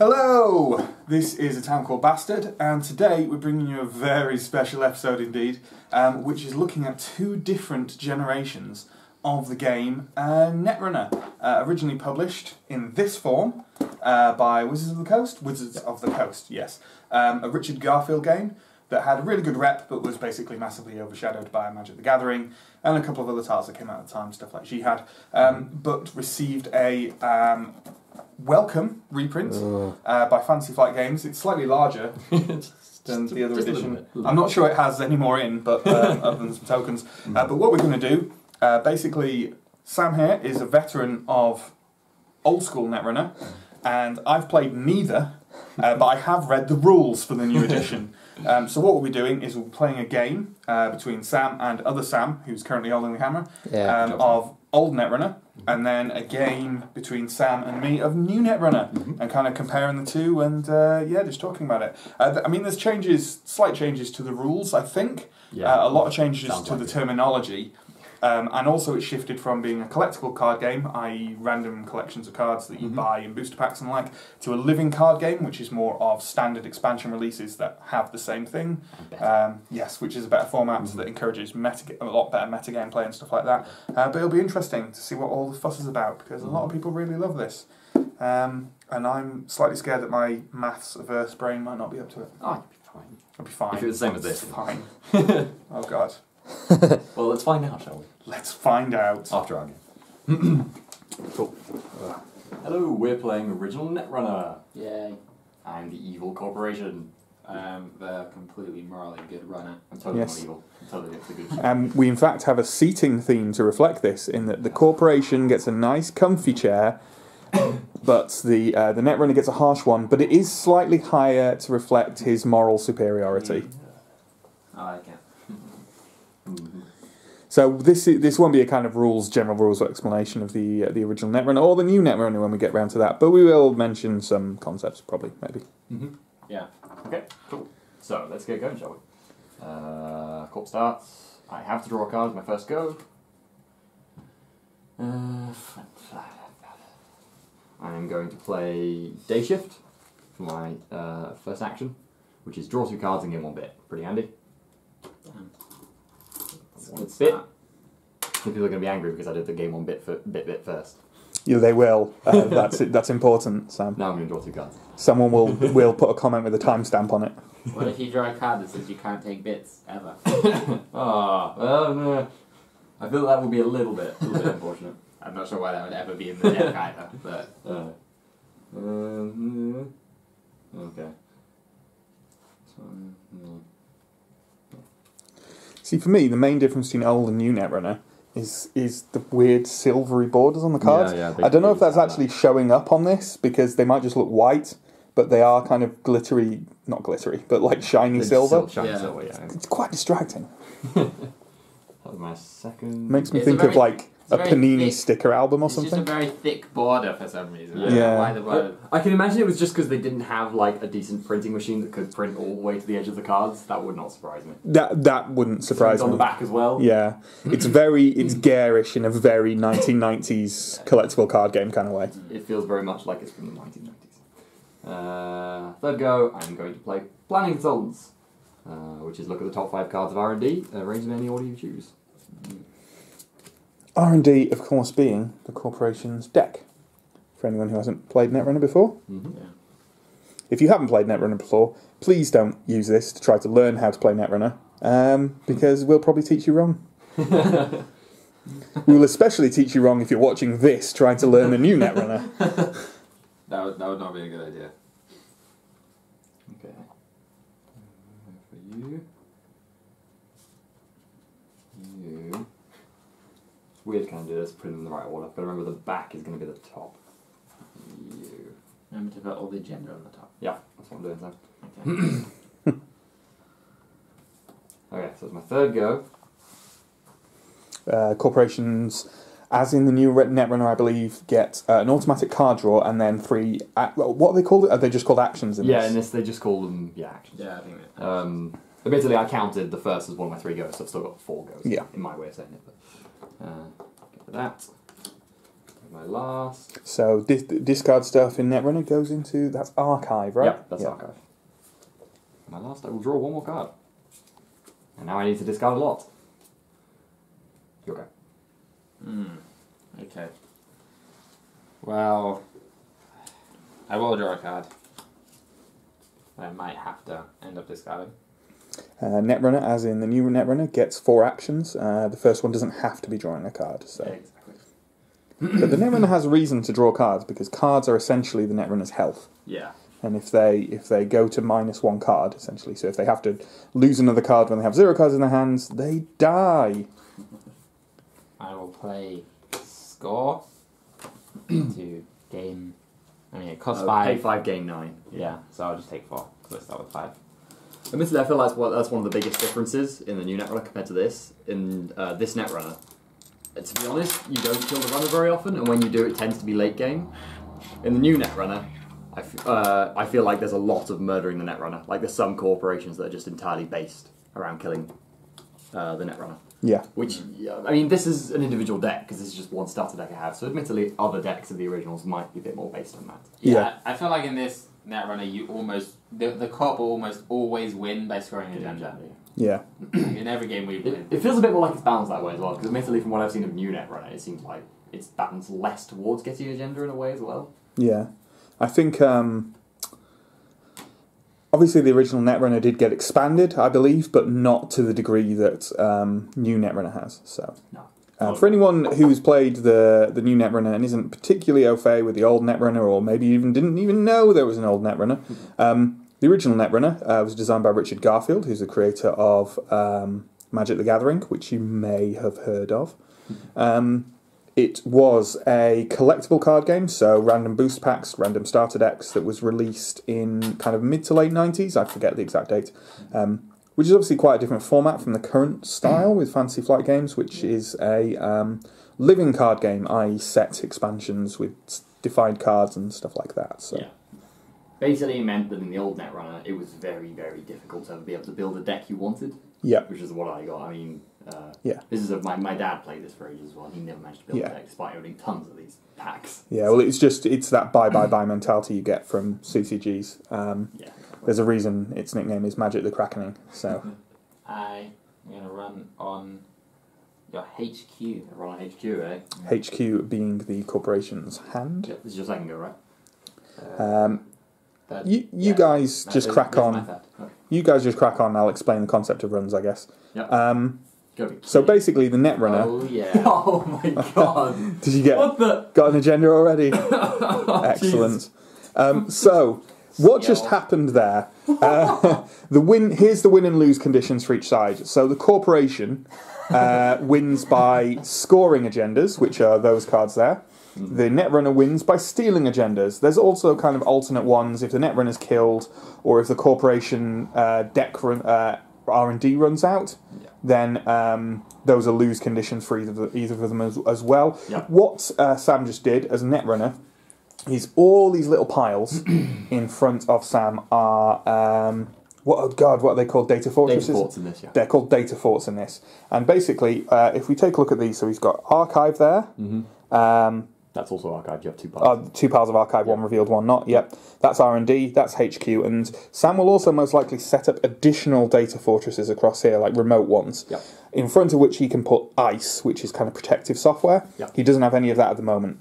Hello! This is A Town Called Bastard, and today we're bringing you a very special episode indeed, which is looking at two different generations of the game Netrunner, originally published in this form by Wizards of the Coast? Wizards of the Coast, yes. A Richard Garfield game that had a really good rep, but was basically massively overshadowed by Magic the Gathering, and a couple of other titles that came out at the time, stuff like Jihad, but received a welcome reprint by Fantasy Flight Games. It's slightly larger than the other edition. I'm not sure it has any more in, but other than some tokens. But what we're going to do, basically, Sam here is a veteran of old school Netrunner, and I've played neither, but I have read the rules for the new edition. So what we'll be doing is we'll be playing a game between Sam and other Sam, who's currently holding the camera, of old Netrunner, and then a game between Sam and me of new Netrunner, and kind of comparing the two, and yeah, just talking about it. I mean, there's slight changes to the rules, I think. A lot of changes to the terminology. And also it shifted from being a collectible card game, i.e. random collections of cards that you buy in booster packs and the like, to a living card game, which is more of standard expansion releases that have the same thing. Yes, which is a better format that encourages a lot better meta gameplay and stuff like that. But it'll be interesting to see what all the fuss is about, because a lot of people really love this. And I'm slightly scared that my maths-averse brain might not be up to it. Oh, you'll be fine. I'll be fine. If it's the same as this. It's fine. Oh, God. Well, let's find out, shall we? Let's find out. After our game. Cool. Hello, we're playing original Netrunner. Yay. I'm the evil corporation. The completely morally good runner. I'm totally not evil. I'm totally the good shit. We in fact have a seating theme to reflect this, in that the corporation gets a nice comfy chair, but the Netrunner gets a harsh one, but it is slightly higher to reflect his moral superiority. I like it. So this won't be a kind of general rules explanation of the original Netrunner or the new Netrunner when we get round to that, but we will mention some concepts, probably, maybe. Yeah. Okay, cool. So, let's get going, shall we? Corp starts. I have to draw a card as my first go. I'm going to play Day Shift for my first action, which is draw 2 cards and get 1 bit. Pretty handy. One bit. Some people are going to be angry because I did the game 1 bit first. Yeah, they will. That's important, Sam. Now I'm going to draw 2 cards. Someone will put a comment with a timestamp on it. What if you draw a card that says you can't take bits, ever? No. I feel that would be a little bit unfortunate. I'm not sure why that would ever be in the deck either, but... Okay. See, for me, the main difference between old and new Netrunner is the weird silvery borders on the cards. I don't know if that's actually showing up on this, because they might just look white, but they are kind of glittery, not glittery, but like shiny silver. Shiny silver, yeah. It's quite distracting. That was my second... Makes me think of like a Panini sticker album or something. It's just a very thick border for some reason. Yeah. Why the border? I can imagine it was just because they didn't have like a decent printing machine that could print all the way to the edge of the cards. That would not surprise me. That wouldn't surprise me. On the back as well. Yeah, it's garish in a very 1990s collectible card game kind of way. It feels very much like it's from the 1990s. Third go, I'm going to play Planning Consultants, which is look at the top 5 cards of R&D, arrange them in any order you choose. R&D, of course, being the corporation's deck. For anyone who hasn't played Netrunner before. If you haven't played Netrunner before, please don't use this to try to learn how to play Netrunner, because we'll probably teach you wrong. We will especially teach you wrong if you're watching this trying to learn the new Netrunner. That would not be a good idea. Okay. For you. It's weird kind of do this, put them in the right order, but remember the back is going to be the top. You. Remember to put all the agenda on the top. Yeah, that's what I'm doing Okay. Okay, so it's my third go. Corporations, as in the new Netrunner, I believe, get an automatic card draw and then 3... what are they called? Are they just called actions in this? In this they just call them, actions. Yeah, I think that. But basically I counted the first as one of my 3 goes, so I've still got 4 goes. Yeah. In my way of saying it, but... get rid of that. My last. So discard stuff in Netrunner goes into that's archive, right? Yep, that's archive. My last, I will draw one more card. And now I need to discard a lot. Your go. Okay. Well, I will draw a card. I might have to end up discarding. Netrunner, as in the new Netrunner, gets 4 actions. The first one doesn't have to be drawing a card. So. Exactly. But the Netrunner has reason to draw cards because cards are essentially the Netrunner's health. Yeah. And if they go to -1 card, essentially, so if they have to lose another card when they have 0 cards in their hands, they die. I will play score to gain. I mean, it costs 5. Pay 5, gain 9. Yeah, so I'll just take 4. So let's start with 5. Admittedly, I feel like that's one of the biggest differences in the new Netrunner compared to this. In this Netrunner, to be honest, you don't kill the runner very often, and when you do, it tends to be late game. In the new Netrunner, I feel like there's a lot of murdering the Netrunner. Like there's some corporations that are just entirely based around killing the Netrunner. Yeah. Which, I mean, this is an individual deck, because this is just one starter deck I have, so admittedly, other decks of the originals might be a bit more based on that. Yeah. I feel like in this Netrunner, you almost the co-op will almost always win by scoring agenda. Yeah. In every game we win. It feels a bit more like it's balanced that way as well, because admittedly, from what I've seen of new Netrunner, it seems like it's balanced less towards getting agenda in a way as well. Yeah. I think, obviously the original Netrunner did get expanded, I believe, but not to the degree that new Netrunner has. So, No. for anyone who's played the new Netrunner and isn't particularly au fait with the old Netrunner, or maybe even didn't even know there was an old Netrunner, the original Netrunner was designed by Richard Garfield, who's the creator of Magic the Gathering, which you may have heard of. It was a collectible card game, so random boost packs, random starter decks, that was released in kind of mid to late 90s, I forget the exact date, which is obviously quite a different format from the current style with Fantasy Flight Games, which is a living card game, i.e. set expansions with defined cards and stuff like that. So. Yeah. Basically, it meant that in the old Netrunner, it was very, very difficult to be able to build a deck you wanted. Yeah. Which is what I got. I mean, yeah. This is my dad played this for ages as well. He never managed to build a deck despite owning tons of these packs. Yeah, well, it's that buy mentality you get from CCGs. Yeah. There's a reason its nickname is Magic the Crackening. So I'm going to run on your HQ. Run on HQ, eh? HQ being the corporation's hand. Yeah, this is your second go, right? You guys just crack on. You guys just crack on. I'll explain the concept of runs, I guess. Yep. So basically, the Netrunner. Oh yeah. Oh my god! Did you get? What the? Got an agenda already? Excellent. So what just happened there? Here's the win and lose conditions for each side. So the corporation wins by scoring agendas, which are those cards there. The Netrunner wins by stealing agendas. There's also kind of alternate ones if the Netrunner's killed, or if the corporation R&D runs out, then those are lose conditions for either of them as well. Yep. What Sam just did as a Netrunner is all these little piles in front of Sam are... what are they called? Data fortresses? Data forts in this, yeah. They're called data forts in this. And basically, if we take a look at these, so he's got archive there. That's also archived. You have 2 piles. 2 piles of archive, one revealed, one not. Yep, that's R&D, that's HQ, and Sam will also most likely set up additional data fortresses across here, like remote ones, in front of which he can put ICE, which is kind of protective software. Yep. He doesn't have any of that at the moment,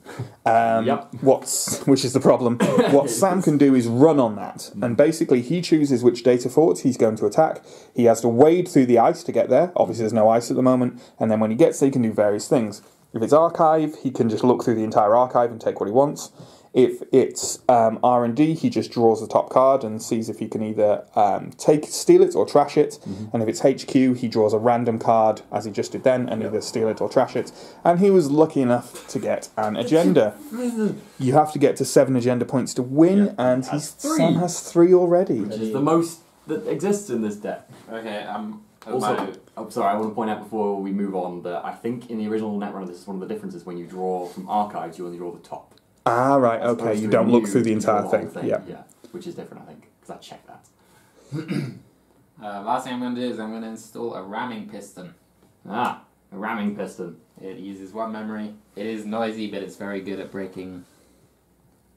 which is the problem. What Sam can do is run on that, and basically he chooses which data forts he's going to attack. He has to wade through the ice to get there. Obviously there's no ice at the moment, and then when he gets there he can do various things. If it's archive, he can just look through the entire archive and take what he wants. If it's R&D, he just draws the top card and sees if he can either steal it or trash it. And if it's HQ, he draws a random card, as he just did then, and either steal it or trash it. And he was lucky enough to get an agenda. You have to get to 7 agenda points to win, and Sam has 3 already. Which is the most that exists in this deck. Okay, Also, I'm sorry, I want to point out before we move on that I think in the original Netrunner, this is one of the differences. When you draw from archives, you only draw the top. Ah, right, As okay. opposed You to don't a look new, through the you entire draw the whole thing. Yeah. Yeah, which is different, I think, because I checked that. last thing I'm going to do is I'm going to install a ramming piston. Ah. A ramming piston. It uses 1 memory. It is noisy, but it's very good at breaking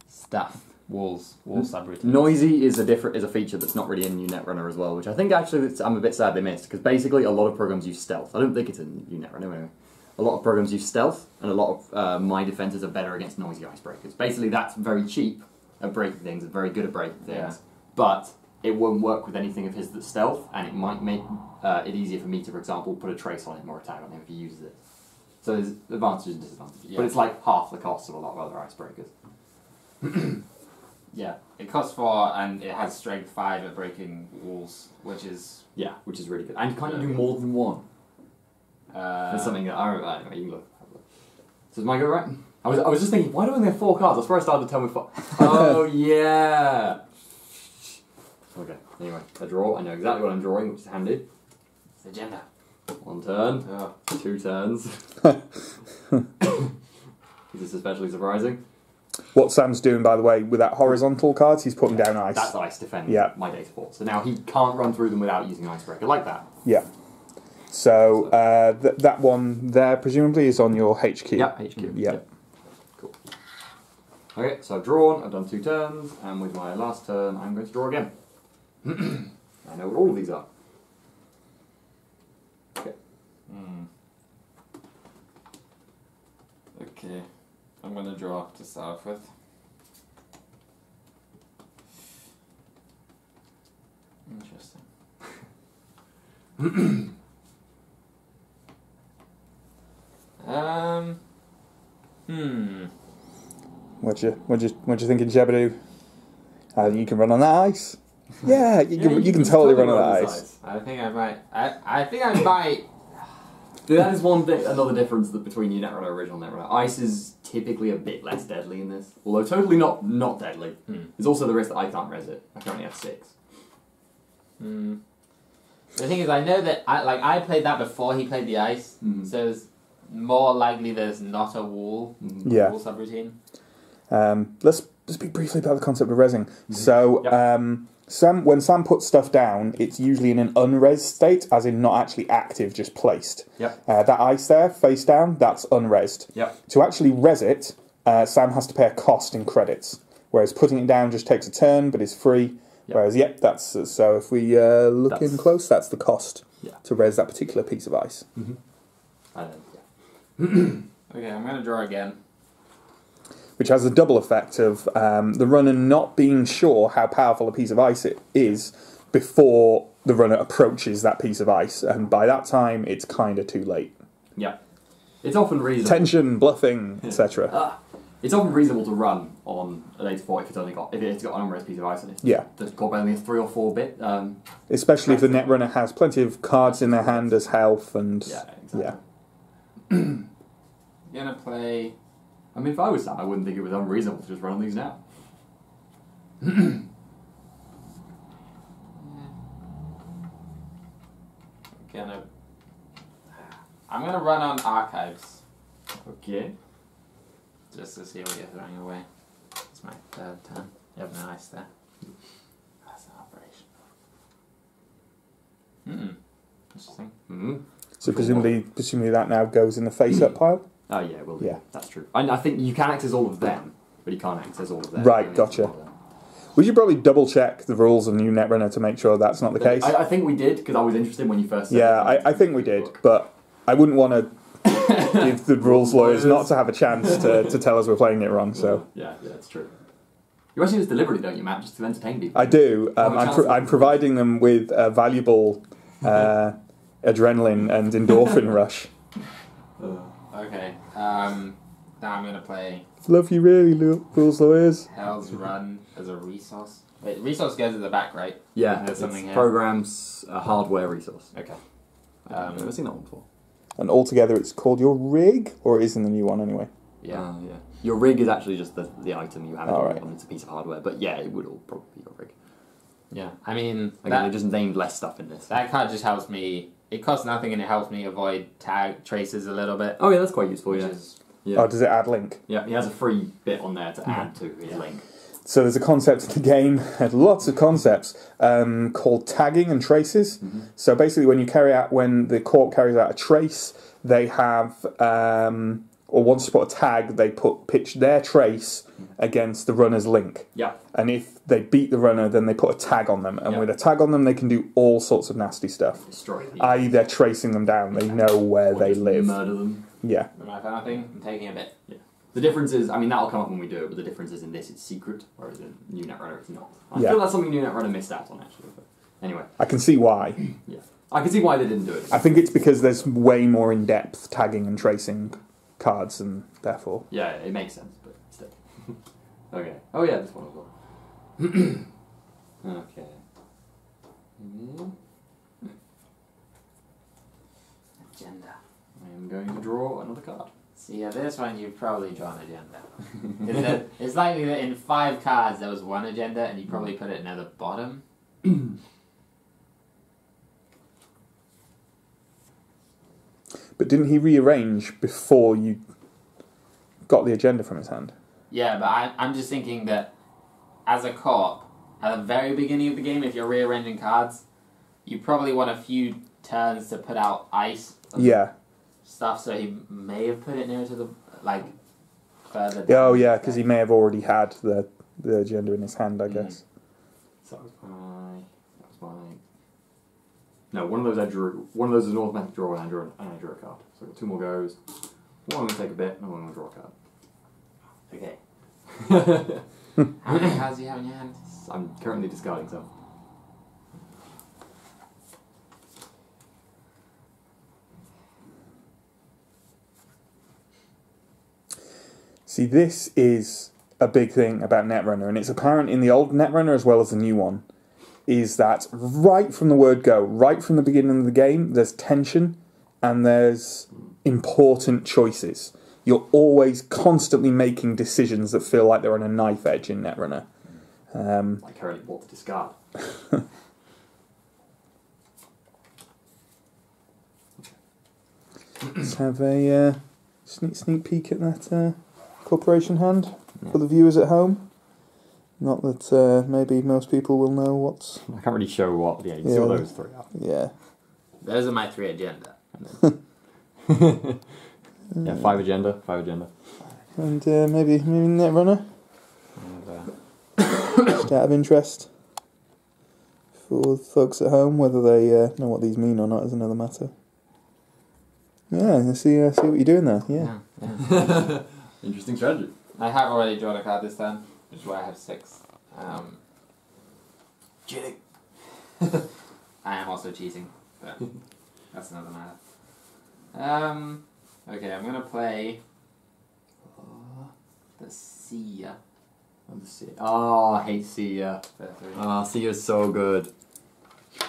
stuff. Wall subroutines. Noisy is a feature that's not really in new Netrunner as well, which I think actually I'm a bit sad they missed, because basically a lot of programs use stealth. I don't think it's in new Netrunner anyway. A lot of programs use stealth, and a lot of my defenses are better against noisy icebreakers. Basically, that's very cheap at breaking things, and very good at breaking things, but it won't work with anything of his that's stealth, and it might make it easier for me to, for example, put a trace on him or a tag on him if he uses it. So there's advantages and disadvantages, but it's like half the cost of a lot of other icebreakers. Yeah, it costs 4 and it has strength 5 at breaking walls, which is really good. And can't you do more than one? That's something that anyway, you can look. So is my go right? I was just thinking, why do I only have 4 cards? That's where I started to tell me 4. Oh yeah. Okay. Anyway, a draw. I know exactly what I'm drawing, which is handy. It's agenda. 1 turn. 2 turns. Is this especially surprising? What Sam's doing, by the way, with that horizontal cards, he's putting down ice. That's ice defending my data port. So now he can't run through them without using icebreaker like that. Yeah. So that one there presumably is on your HQ. Yeah, HQ. Yeah. Cool. Okay, so I've drawn. I've done 2 turns, and with my last turn, I'm going to draw again. I know what all of these are. Okay. Okay, I'm going to draw to start off with. Interesting. What you thinking, Jebedoo? You can run on that ice. Yeah, you can totally run on that ice. I think I might. I think I might. That is another difference between your Netrunner and original Netrunner. Ice is typically a bit less deadly in this, although totally not deadly. There's also the risk that I can't res it. I currently have 6. The thing is, I know that I played that before he played the ice, so it's more likely there's not a wall. Wall subroutine. Let's speak briefly about the concept of resing. So, when Sam puts stuff down, it's usually in an unres state, as in not actually active, just placed. That ice there, face down, that's unresed. To actually res it, Sam has to pay a cost in credits, whereas putting it down just takes a turn, but is free. Whereas, that's so. If we look in close, that's the cost to res that particular piece of ice. Okay, I'm going to draw again. Which has a double effect of the runner not being sure how powerful a piece of ice it is before the runner approaches that piece of ice, and by that time it's kind of too late. It's often reasonable. Tension, bluffing, etc. It's often reasonable to run on a data port if it's got an unres piece of ice on it. That's got only a 3 or 4 bit. Especially if the Netrunner has plenty of cards in their hand as health and I'm gonna play. I mean, if I was Sam, I wouldn't think it was unreasonable to just run on these now. I'm gonna run on archives. Okay. Just to see what you're throwing away. It's my 3rd turn. You have no ice there. That's an operation. Interesting. So presumably that now goes in the face-up pile? Oh yeah, well that's true. I think you can access all of them, but you can't access all of them. Right, gotcha. We should probably double-check the rules of new Netrunner to make sure that's not the case. I think we did, because I was interested when you first said I think we did, but I wouldn't want to give the rules lawyers not to have a chance to tell us we're playing it wrong. So yeah, that's true. You actually do this deliberately, don't you, Matt, just to entertain people? I do. I'm providing them with a valuable adrenaline and endorphin rush. Okay. Now I'm gonna play. Love you really, rules lawyers. Hell's Run as a resource. Wait, resource goes at the back, right? Yeah, there's something here. Programs, hardware resource. Okay. I've never seen that one before. And altogether it's called your rig, or it is in the new one anyway? Yeah. Your rig is actually just the item you have in right. It's a piece of hardware, but yeah, it would all probably be your rig. Yeah, I mean... Again, they just named less stuff in this. That card just helps me... It costs nothing and it helps me avoid tag traces a little bit. Oh yeah, that's quite useful, yeah. Oh, does it add link? Yeah, he has a free bit on there to add to his link. So there's a concept in the game, lots of concepts, called tagging and traces. So basically when the court carries out a trace, they have, or once you put a tag, they pitch their trace against the runner's link. Yeah. And if they beat the runner, then they put a tag on them. And with a tag on them, they can do all sorts of nasty stuff. Destroy them. I.e., they're tracing them down. They know where they live. Murder them. Yeah. Am I found thing? I'm taking a bit. Yeah. The difference is, I mean, that'll come up when we do it, but the difference is in this, it's secret, whereas in New Netrunner, it's not. I feel that's something New Netrunner missed out on, actually. But anyway. I can see why. Yeah. I can see why they didn't do it. I think it's because there's way more in-depth tagging and tracing cards, and therefore... Yeah, it makes sense, but still. Okay. Oh yeah, this one as well. Okay. Agenda. I am going to draw another card. See, yeah, this one you've probably drawn agenda. It's likely that in 5 cards there was one agenda, and you probably put it near the bottom. But didn't he rearrange before you got the agenda from his hand? Yeah, but I'm just thinking that as a co-op, at the very beginning of the game, if you're rearranging cards, you probably want a few turns to put out ice. Stuff, so he may have put it near to the, like, further down. Oh yeah, because he may have already had the agenda in his hand, I guess. So that was my... No, one of those I drew. One of those is an automatic draw, and I drew a card. So I've got 2 more goes. One I'm going to take a bit, and one I'm going to draw a card. Okay. How many cards do you have in your hand? I'm currently discarding some. See, this is a big thing about Netrunner, and it's apparent in the old Netrunner as well as the new one, is that right from the word go, right from the beginning of the game, there's tension and there's important choices. You're always constantly making decisions that feel like they're on a knife edge in Netrunner. I currently bought the discard. Let's have a sneak peek at that corporation hand for the viewers at home. Not that maybe most people will know what's... I can't really show what. Yeah, you can see what those 3 are. Yeah. Those are my 3 agenda. Yeah, 5 agenda. And maybe Netrunner. Just out of interest for folks at home, whether they know what these mean or not is another matter. Yeah, let's see what you're doing there. Yeah. Interesting strategy. I have already drawn a card this time, which is why I have 6. Cheating. I am also cheating, but that's another matter. Okay, I'm gonna play the Seer. Oh, I hate Seer. Oh, Seer's so good.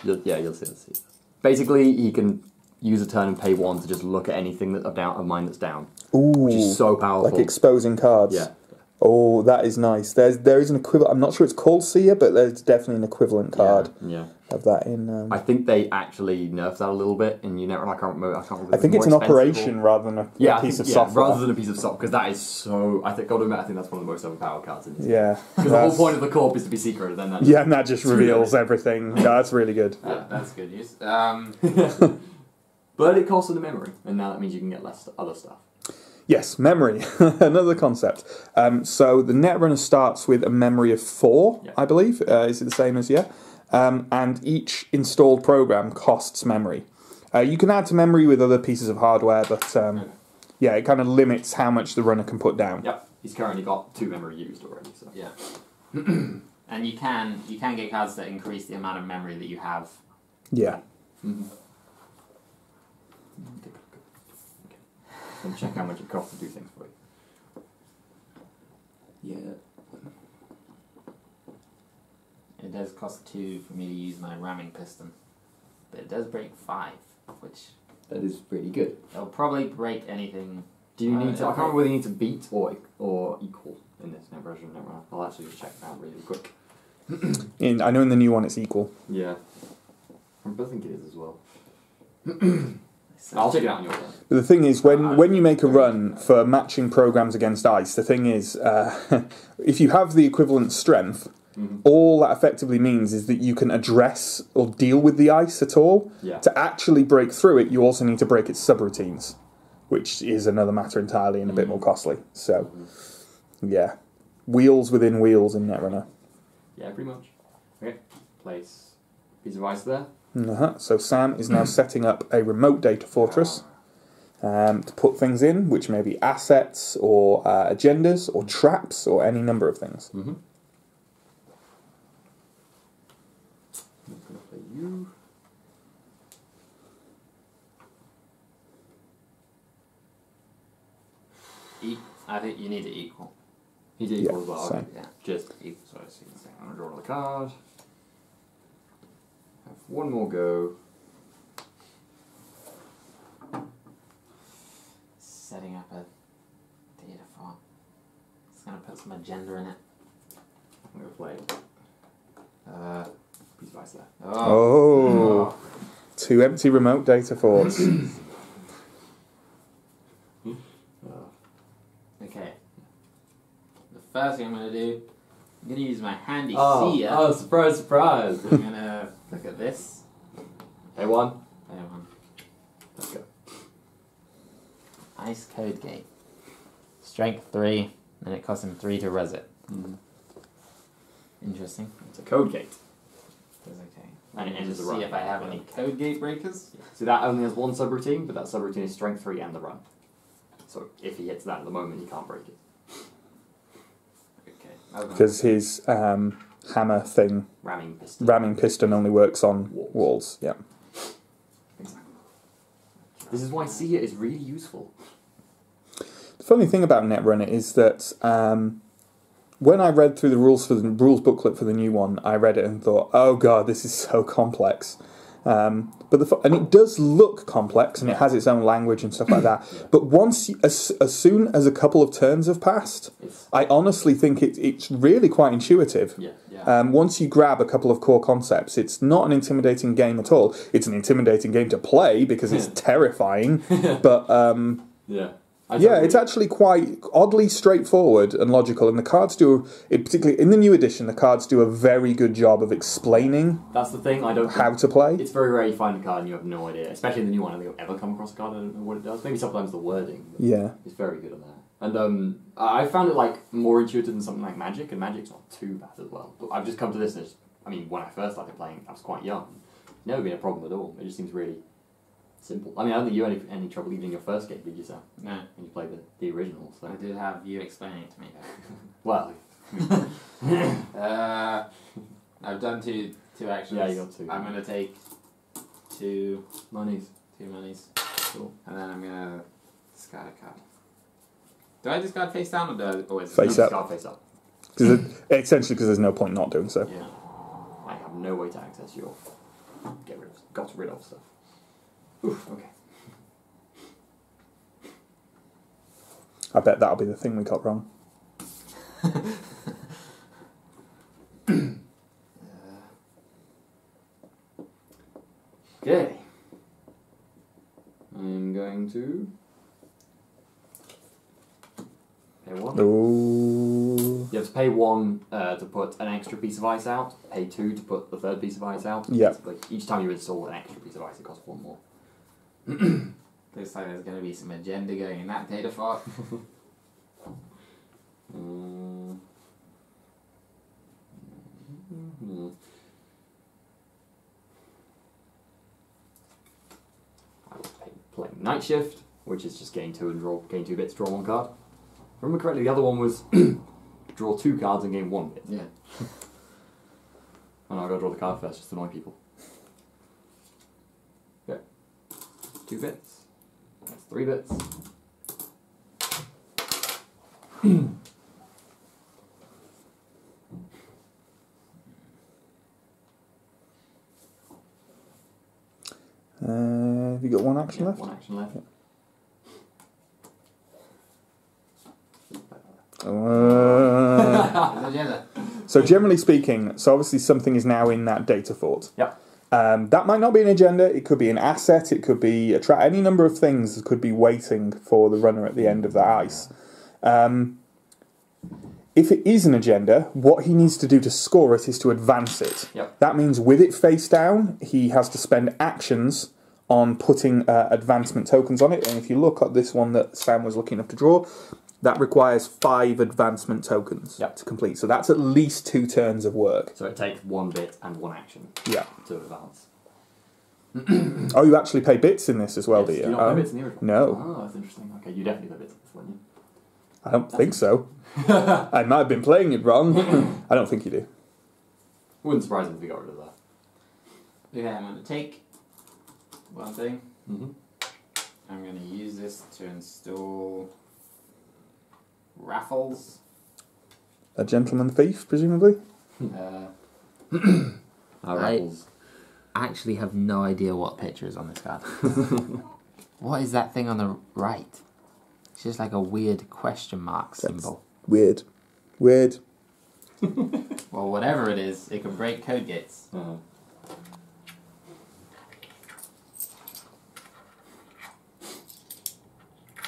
You'll see the Seer. Basically, he can use a turn and pay 1 to just look at anything of mine that's down. Ooh, which is so powerful. Like exposing cards. Yeah. Oh, that is nice. There is an equivalent. I'm not sure it's called Seer, but there's definitely an equivalent card of that in. I think they actually nerfed that a little bit in New Netrunner. I can't remember. I think it's an operation rather than a piece of software. Rather than a piece of software, because that is so. I think that's one of the most overpowered cards in this. Yeah. Because the whole point of the corp is to be secret, and then that. And that just reveals everything. Yeah, that's really good. That's good news. But it costs in the memory, and now that means you can get less other stuff. Yes, memory. Another concept. So the Netrunner starts with a memory of 4, I believe. Is it the same as, and each installed program costs memory. You can add to memory with other pieces of hardware, but it kind of limits how much the runner can put down. Yep, he's currently got 2 memory used already. So. Yeah. And you can get cards that increase the amount of memory that you have. Yeah. Mm-hmm. And check how much it costs to do things for you. Yeah. It does cost 2 for me to use my ramming piston. But it does break 5, which... That is pretty good. It'll probably break anything... Do you need to... I can't remember whether you need to beat or equal in this version of Netrunner. I'll actually just check that really quick. I know in the new one it's equal. Yeah. I think it is as well. I'll check it out on your one. But the thing is, when you make a run for matching programs against ice, the thing is, if you have the equivalent strength, all that effectively means is that you can address or deal with the ice at all. Yeah. To actually break through it, you also need to break its subroutines. which is another matter entirely and a bit more costly. So, yeah, wheels within wheels in Netrunner. Yeah, pretty much. Okay, place piece of ice there. So Sam is now setting up a remote data fortress to put things in, which may be assets or agendas or traps or any number of things. I'm going to play you. I think you need to equal. You do equal as well. same. Okay, yeah, just equal. So I'm going to draw another card. Have one more go. Setting up a data font. It's going to put some agenda in it. I'm going to play piece of ice there. Oh. 2 empty remote data forts. Okay. The first thing I'm going to do, I'm going to use my handy seer. Oh, surprise, surprise. I'm going to look at this. A1. Let's go. Ice code gate. Strength 3, and it costs him 3 to res it. Interesting. It's a code gate. That's okay. And it Let me ends just the see run. if I have any code gate breakers. So that only has one subroutine, but that subroutine is strength 3 and the run. So if he hits that at the moment, he can't break it. Okay. Because his hammer thing, Ramming piston. only works on walls. Yeah. Exactly. This is why seer is really useful. The funny thing about Netrunner is that when I read through the rules rules booklet for the new one, I read it and thought, "Oh god, this is so complex." And it does look complex, and it has its own language and stuff like that. Yeah. But as soon as a couple of turns have passed, I honestly think it's really quite intuitive. Yeah. Once you grab a couple of core concepts, it's not an intimidating game at all. It's an intimidating game to play because it's terrifying, but Yeah. it's actually quite oddly straightforward and logical, and the cards particularly in the new edition, the cards do a very good job of explaining That's the thing, I don't think how to play. it's very rare you find a card and you have no idea, especially in the new one. I don't think I've ever come across a card, I don't know what it does. Maybe sometimes the wording. But Yeah. it's very good on that. And I found it like more intuitive than something like Magic, and Magic's not too bad as well. But I've just come to this, and when I first started playing, I was quite young. Never been a problem at all. It just seems really simple. I don't think you had any trouble even in your first game, did you, Sam? No. When you played the original, so. I did have you explaining it to me. Well. I've done two actions. Yeah, you got 2. I'm going to take 2 Monies. 2 monies. Cool. And then I'm going to discard a card. Do I discard face down or do I always Face up. Discard face up. Essentially because there's no point not doing so. Yeah. I have no way to access your got rid of stuff. Oof, okay. I bet that'll be the thing we got wrong. Okay. I'm going to pay 1. Ooh. You have to pay 1 to put an extra piece of ice out, pay 2 to put the 3rd piece of ice out. Yeah. Like each time you install an extra piece of ice, it costs 1 more. Looks like there's going to be some agenda going in that data font. I will play Night Shift, which is just gain 2 bits, draw 1 card. If I remember correctly, the other one was draw 2 cards and gain 1 bit. Yeah. Oh no, I've got to draw the card first, just to annoy people. Okay. 2 bits. That's 3 bits. Have you got 1 action left? 1 action left. Agenda. So generally speaking, obviously something is now in that data fort. Yep. That might not be an agenda, it could be an asset, it could be any number of things could be waiting for the runner at the end of the ice. If it is an agenda, what he needs to do to score it is to advance it. Yep. That means with it face down, he has to spend actions on putting advancement tokens on it. And if you look at this one that Sam was lucky enough to draw, that requires 5 advancement tokens to complete. So that's at least 2 turns of work. So it takes 1 bit and 1 action to advance. Oh, you actually pay bits in this as well, do you? Do you not pay bits in the original? No. Oh, that's interesting. Okay, you definitely pay bits in this one, you? I don't think so. I might have been playing it wrong. I don't think you do. Wouldn't surprise me if we got rid of that. Okay, I'm going to take one thing. Mm-hmm. I'm going to use this to install raffles. A gentleman thief, presumably? Raffles. I actually have no idea what picture is on this card. What is that thing on the right? It's just like a weird question mark symbol. Weird. Weird. Well, whatever it is, it can break code gates. Uh-huh.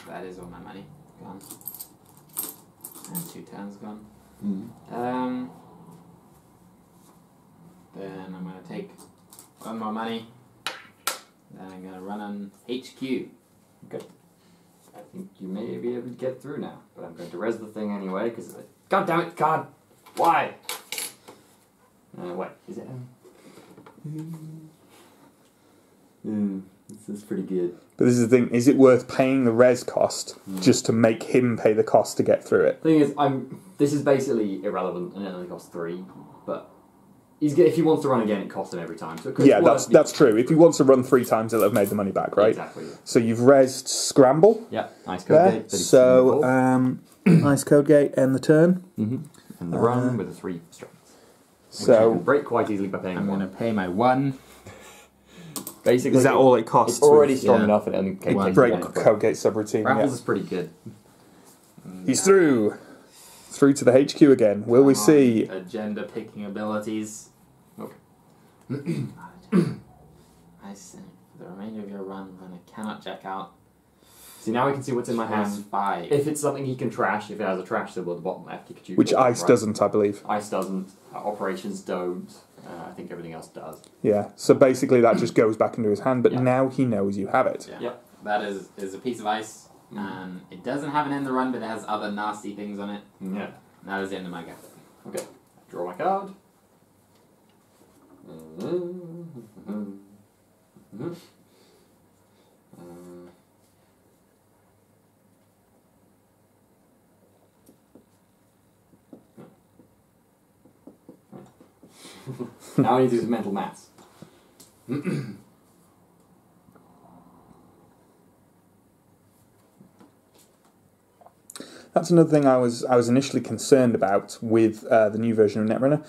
That is all my money gone. And 2 turns gone. Mm-hmm. Then I'm going to take 1 more money. Then I'm going to run on HQ. Okay. I think you may be able to get through now, but I'm going to res the thing anyway, because God damn it, card! Why? Wait, is it this is pretty good. But this is the thing, is it worth paying the res cost just to make him pay the cost to get through it? Thing is, this is basically irrelevant, and it only costs 3, but if he wants to run again, it costs him every time. So yeah, that's true. If he wants to run 3 times, he'll have made the money back, right? Exactly. Yeah. So you've resed Scramble. Yeah, nice code gate. So, nice code gate, end the turn. Mm-hmm. And the run with the 3 strengths. So, you can break quite easily by paying I'm 1. going to pay my 1. Basically, is that all it costs? It's already strong enough, and it only takes break one. code gate subroutine. Raffles is pretty good. He's through to the HQ again. Will we see? Agenda picking abilities. Okay. I see. For the remainder of your run, when I cannot check out. See, now we can see what's in my hand. 5. If it's something he can trash, if it has a trash symbol at the bottom left, you could choose. Which ice doesn't, I believe. Ice doesn't. Operations don't. I think everything else does. Yeah. So basically, that just goes back into his hand. But now he knows you have it. Yeah. Yep. That is a piece of ice. It doesn't have an end the run, but it has other nasty things on it. Yeah. And that is the end of my go. Okay. Draw my card. Now I need to do some mental maths. That's another thing I was initially concerned about with the new version of Netrunner.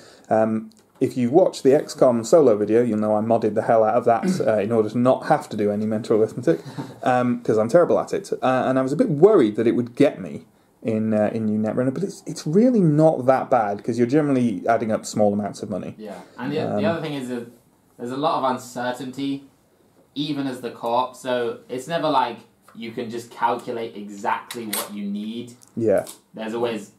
If you watch the XCOM solo video, you'll know I modded the hell out of that in order to not have to do any mental arithmetic, because I'm terrible at it. And I was a bit worried that it would get me in new Netrunner, but it's really not that bad, because you're generally adding up small amounts of money. Yeah, and the other thing is that there's a lot of uncertainty, even as the co-op, so it's never like you can just calculate exactly what you need. Yeah. There's always...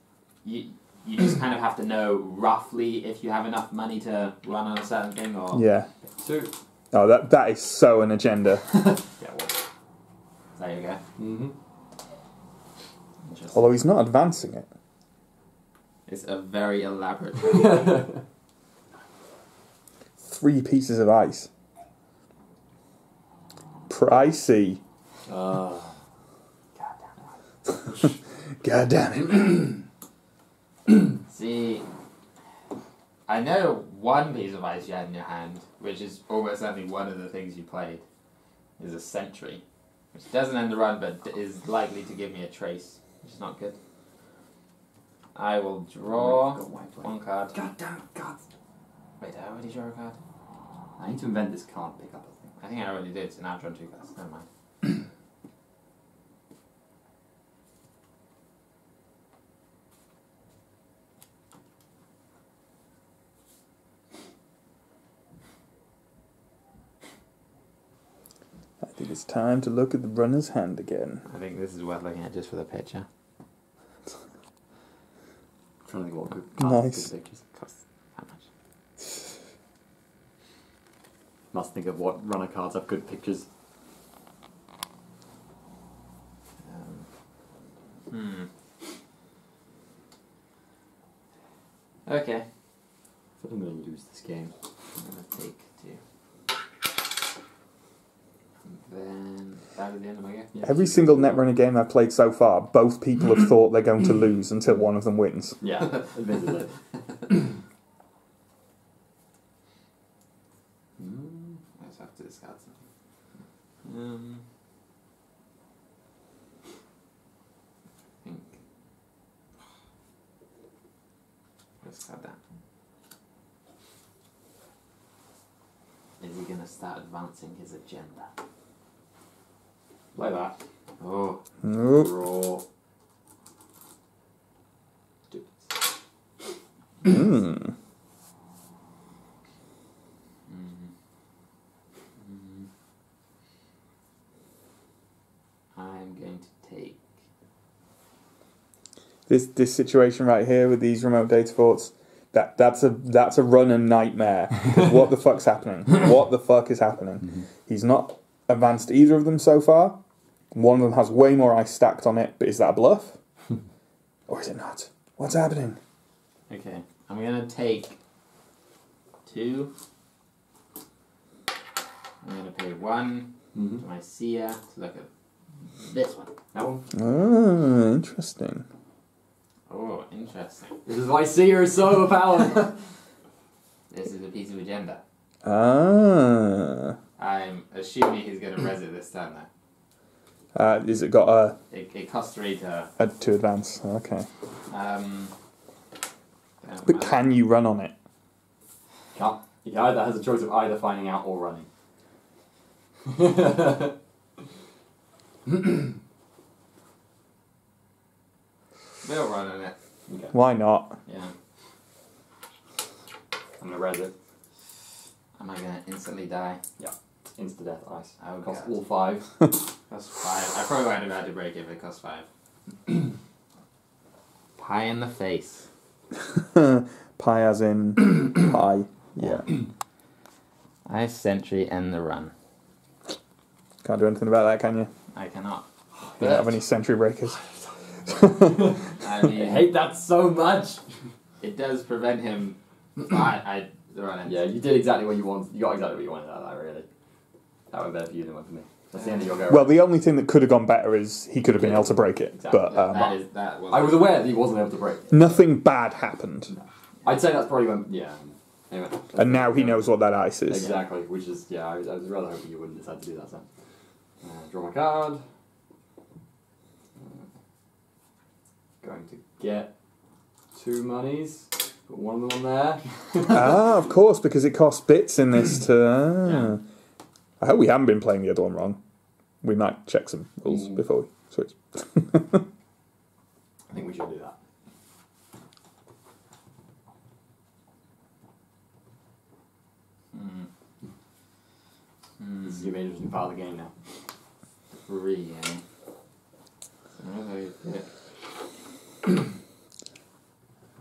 You just kind of have to know roughly if you have enough money to run on a certain thing, or... Yeah. 2. Oh, that is so an agenda. Yeah, well. There you go. Mm-hmm. Although he's not advancing it. It's a very elaborate... 3 pieces of ice. Pricey. God God damn it. See, I know one piece of ice you had in your hand, which is almost certainly one of the things you played, is a sentry, which doesn't end the run, but is likely to give me a trace, which is not good. I will draw 1 card. God damn it, God. Wait, I already draw a card? I need to invent this card pickup thing. I think I already did, so now I've drawn 2 cards. Never mind. I think it's time to look at the runner's hand again. I think this is worth looking at just for the picture. I'm trying to think what good Nice. good pictures. Costs how much? Must think of what runner cards have good pictures. Okay. I feel I'm going to lose this game. I'm gonna take 2. And then that was the end of my go. Yeah, Every single Netrunner game I've played so far, both people have thought they're going to lose until one of them wins. Yeah, admittedly. I just have to discard something. I think. Discard that. Is he gonna start advancing his agenda? Like that. Oh, Nope. Raw. Mm. I'm going to take. This situation right here with these remote data forts, that's a runner nightmare. 'Cause what the fuck's happening? What the fuck is happening? He's not advanced either of them so far. One of them has way more ice stacked on it, but is that a bluff? Or is it not? What's happening? Okay, I'm gonna take 2. I'm gonna pay 1 to my seer to look at this one. That one. Ah, interesting. Oh, interesting. This is why Seer is so overpowered. This is a piece of agenda. Ah. I'm assuming he's gonna res it this turn though. Is it got a It costs 3 to. to advance? Okay. But can can you run on it? Can't. He either has a choice of either finding out or running. we'll run on it. Okay. Why not? Yeah. I'm gonna res it. Am I gonna instantly die? Insta death ice. Oh, Costs God. all 5. Costs 5. I probably won't have had to break it if it costs 5. Pie in the face. Pie as in pie. Yeah. I sentry end the run. Can't do anything about that, can you? I cannot. You don't have any sentry breakers. I I mean, hate that so much. it does prevent him. The run ends. Yeah, you did exactly what you wanted. You got exactly what you wanted out of that, really. That went better for you than it went for me. That's the end of your go. Well, the only thing that could have gone better is he could have been able to break it. Exactly. But That was. I was aware that he wasn't able to break it. nothing bad happened. I'd say that's probably when. Yeah. Anyway. And now he knows what that ice is. Exactly, which is, yeah, I was rather hoping you wouldn't decide to do that, so. Draw my card. Going to get 2 monies. Put one of them on there. Of course, because it costs bits in this to... Yeah. I hope we haven't been playing the other one wrong. We might check some rules before we switch. I think we should do that. This is going to be an interesting part of the game now. 3, eh? So where do I get?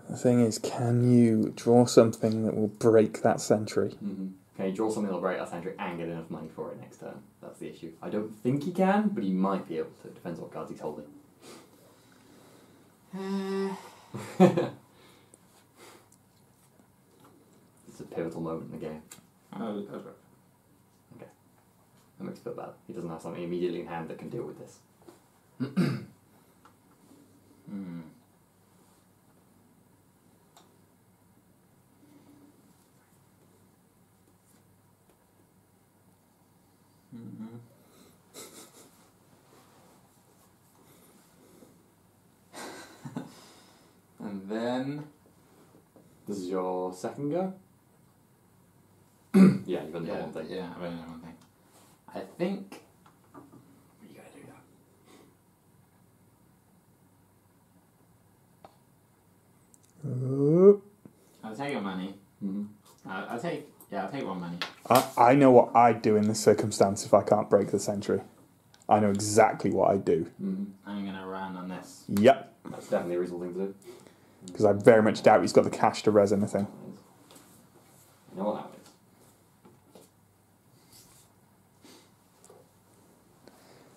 The thing is, can you draw something that will break that sentry? Can you draw something that'll break that century and get enough money for it next turn? That's the issue. I don't think he can, but he might be able to. Depends what cards he's holding. It's a pivotal moment in the game. Oh, that's right. That makes me feel bad. He doesn't have something immediately in hand that can deal with this. And then. This is your second go? Yeah, you've only got one thing. Yeah, I've only done one thing. I think. You gotta do that. I'll take your money. I'll take 1 money. I know what I'd do in this circumstance if I can't break the sentry. I know exactly what I'd do. I'm gonna run on this. Yep. That's definitely a reasonable thing to do. Because I very much doubt he's got the cash to res anything. You know what that is?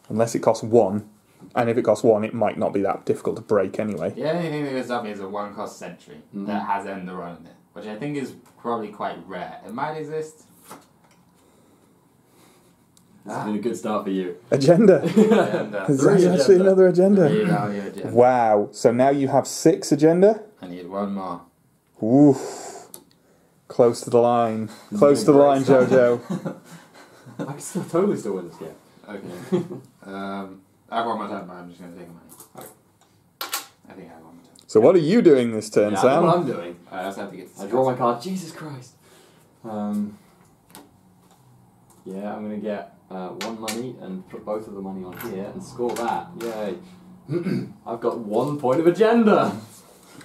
Unless it costs 1. And if it costs 1, it might not be that difficult to break anyway. The only thing that goes up is a 1-cost sentry that has end the run in it, which I think is probably quite rare. It might exist. This has been a good start for you. Agenda. There's actually another agenda. Agenda. Wow. So now you have 6 agenda. I need one more. Oof. Close to the line. Close to the line, Jojo. I can totally still win this game. Okay. I have one more time, but I'm just going to take money. Okay. I think I have one more time. So what are you doing this turn, Yeah, I Sam? know what I'm doing. I also have to get this. I draw my card. Jesus Christ. Yeah, I'm going to get 1 money and put both of the money on here and score that. Yay. I've got 1 point of agenda.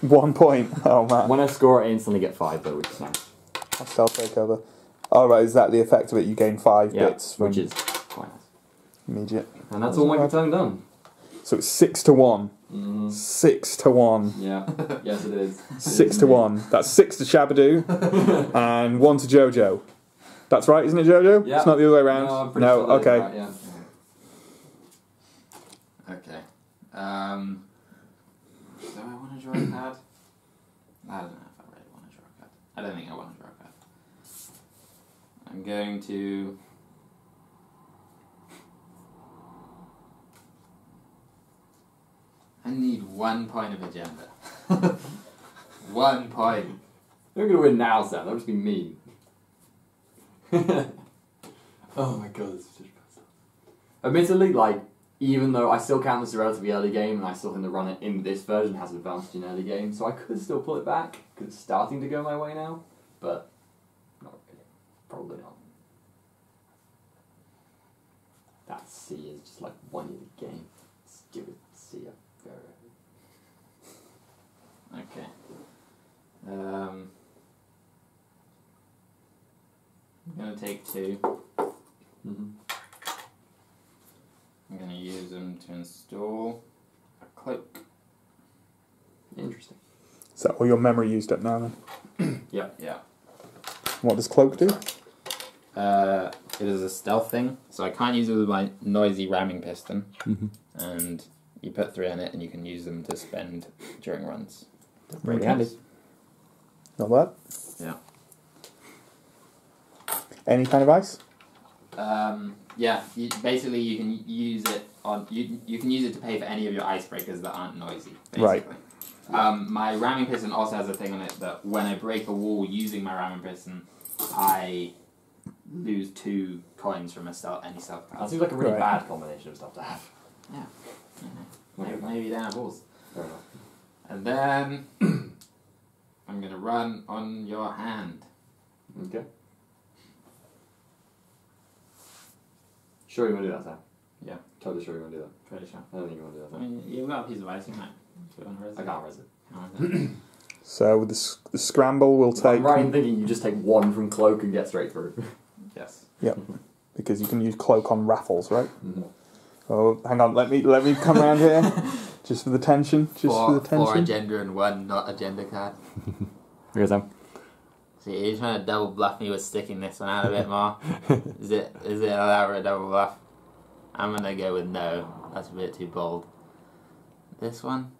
1 point. Oh, man. When I score, I instantly get 5, though, which is nice. Hostile takeover. Oh, right. Is that the effect of it? You gain 5 bits from which is quite nice. immediate. And that's all my turn done. So it's 6 to 1. 6 to 1. Yeah. Yes, it is. 6 to 1. That's 6 to Shabadoo and 1 to Jojo. That's right, isn't it, Jojo? Yeah. It's not the other way around. No, I'm pretty sure that is Okay. right, yeah. Okay. Do I want to draw a card? I don't know if I really want to draw a card. I don't think I want to draw a card. I'm going to... I need 1 point of agenda. 1 point. You're going to win now, Sam. That would just be mean. Oh my god, this is such bad stuff. Admittedly, like, even though I still count this a relatively early game, and I still think the run in this version has an advantage in early game, so I could still pull it back, because it's starting to go my way now, but not really. Probably not. That C is just like 1 in the game. Stupid C. Okay. I'm going to take 2. Mm-hmm. I'm going to use them to install a cloak. Interesting. Is that all your memory used up now, then? Yeah. Yeah. What does Cloak do? It is a stealth thing, so I can't use it with my noisy ramming piston. Mm-hmm. And you put 3 on it, and you can use them to spend during runs. Pretty handy. Not bad. Yeah. Any kind of ice? Yeah. Basically, you can use it on. You can use it to pay for any of your icebreakers that aren't noisy. Basically. Right. My ramming piston also has a thing on it that when I break a wall using my ramming piston, I lose 2 coins from any stealth card. That seems like a really Right. bad combination of stuff to have. Yeah. Maybe you don't have walls. Fair enough. And then I'm gonna run on your hand. Okay. Sure you want to do that, Sam? Yeah. Totally sure you want to do that. Pretty sure. I don't think you want to do that, I Sam. mean, you've got a piece of ice, you might. I can't res it. So with the scramble, we'll take... I'm right in thinking you just take 1 from Cloak and get straight through. Yes. Yep. Because you can use Cloak on raffles, right? Mm-hmm. Oh, hang on. Let me come around here. Just for the tension. For the tension. 4 agenda and 1 not agenda card. Here, Sam. See, you're trying to double bluff me with sticking this one out a bit more. Is it an elaborate double bluff? I'm gonna go with no. That's a bit too bold. This one?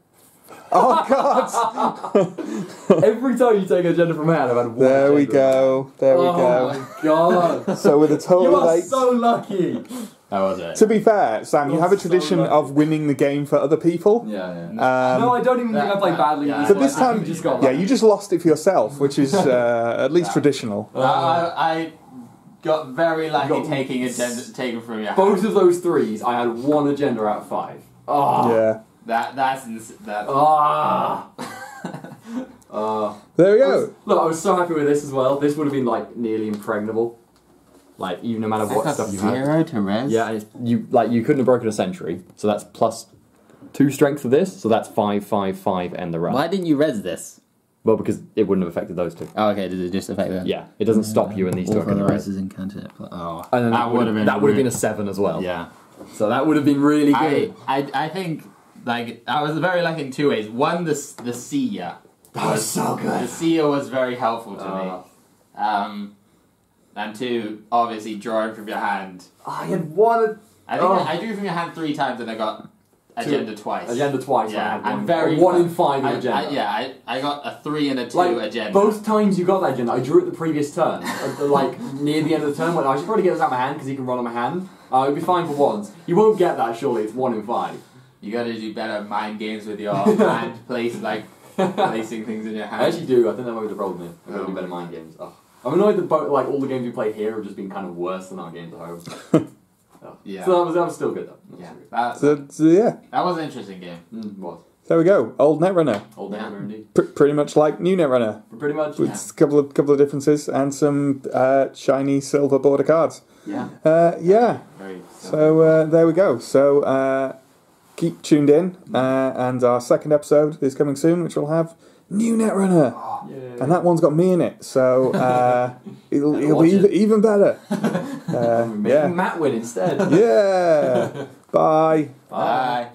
Oh, God! Every time you take an agenda from hand, I've had 1 There we agenda. go. There we Oh go. my god! So with a total You of are 8... so lucky! That was it. To be fair, Sam, you You're have a so tradition lucky. of winning the game for other people. Yeah. No, I don't even think I played badly. yeah. But this time, you just got yeah, lucky. you just lost it for yourself, which is at least traditional. I got very lucky Got- taking taken from your hand. Both of those 3s, I had 1 agenda out of 5. Oh. Yeah. That's Ah. There we go. Look, I was so happy with this as well. This would have been like nearly impregnable. Like even no matter what stuff you had. 0 to res. Yeah, and you couldn't have broken a sentry, so that's plus 2 strength for this, so that's 5, 5, 5, end the run. Why didn't you res this? Well, because it wouldn't have affected those 2. Oh, okay. Does it just affect them? Yeah, it doesn't stop you, and these 2 are going to res. in counter. Oh, And then that would have been a 7 as well. Yeah. So that would have been really good. I think like I was very lucky in 2 ways. One, the seer. That was so good. The seer was very helpful to me. And 2, obviously drawing from your hand. I had 1. I think I drew from your hand 3 times and I got agenda twice. Agenda twice. Yeah, I had I'm very 1 in 5 in agenda. I got a 3 and a 2 like, agenda. Both times you got that agenda, I drew it the previous turn. Like near the end of the turn, when I should probably get this out of my hand because he can run on my hand. It'd be fine for once. You won't get that, surely. It's 1 in 5. You gotta do better mind games with your hand place, like placing things in your hand. I actually do. I think that might be the problem here. I gotta do better mind games. Oh. I'm annoyed that like all the games we played here have just been kind of worse than our games at home. Oh. Yeah. So that was still good though. That was an interesting game. Was. There we go. Old Netrunner. Old Netrunner indeed. Pretty much like new Netrunner. Pretty much. With a couple of differences and some shiny silver border cards. Yeah. Yeah. Very So there we go. So keep tuned in, and our second episode is coming soon, which will have new Netrunner. And that one's got me in it, so it'll be even better. Making Matt win instead. Yeah. Bye. Bye.